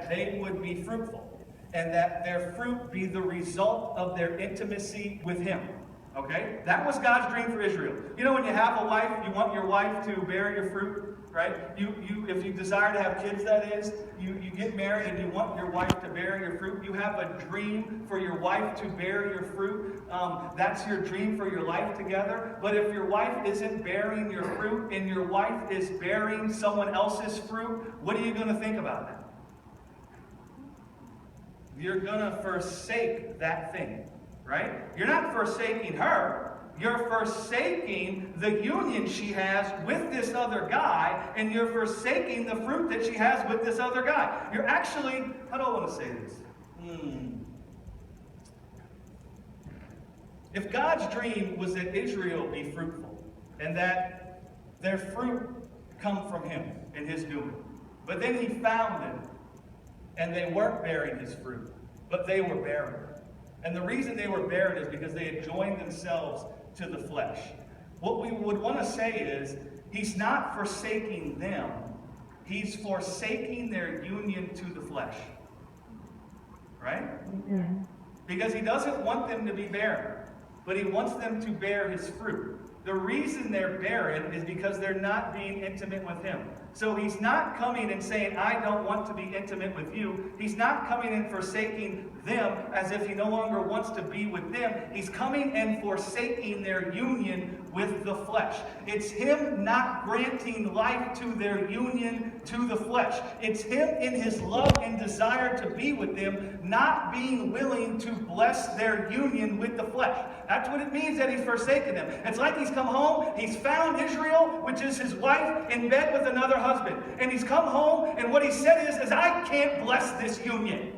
that they would be fruitful and that their fruit be the result of their intimacy with him. Okay? That was God's dream for Israel. You know, when you have a wife, you want your wife to bear your fruit, right? If you desire to have kids, that is, you get married and you want your wife to bear your fruit. You have a dream for your wife to bear your fruit. That's your dream for your life together. But if your wife isn't bearing your fruit and your wife is bearing someone else's fruit, what are you going to think about that? You're going to forsake that thing. Right? You're not forsaking her. You're forsaking the union she has with this other guy, and you're forsaking the fruit that she has with this other guy. You're actually, how do I want to say this? If God's dream was that Israel be fruitful, and that their fruit come from him and his doing, but then he found them, and they weren't bearing his fruit, but they were barren. And the reason they were barren is because they had joined themselves to the flesh. What we would want to say is, he's not forsaking them. He's forsaking their union to the flesh. Right? Mm-hmm. Because he doesn't want them to be barren, but he wants them to bear his fruit. The reason they're barren is because they're not being intimate with him. So he's not coming and saying, I don't want to be intimate with you. He's not coming and forsaking them as if he no longer wants to be with them. He's coming and forsaking their union with the flesh. It's him not granting life to their union to the flesh. It's him in his love and desire to be with them, not being willing to bless their union with the flesh. That's what it means that he's forsaken them. It's like he's come home, he's found Israel, which is his wife, in bed with another husband. And he's come home, and what he said is I can't bless this union.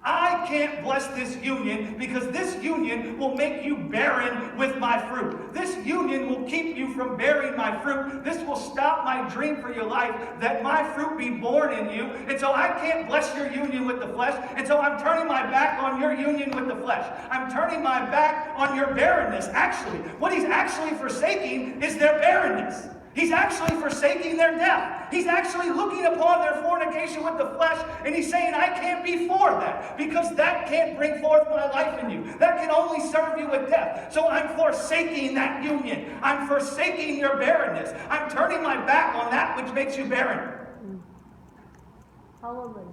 I can't bless this union because this union will make you barren with my fruit. This union will keep you from bearing my fruit. This will stop my dream for your life, that my fruit be born in you. And so I can't bless your union with the flesh. And so I'm turning my back on your union with the flesh. I'm turning my back on your barrenness. Actually, what he's actually forsaking is their barrenness. He's actually forsaking their death. He's actually looking upon their fornication with the flesh, and he's saying, I can't be for that, because that can't bring forth my life in you. That can only serve you with death. So I'm forsaking that union. I'm forsaking your barrenness. I'm turning my back on that which makes you barren. Hallelujah.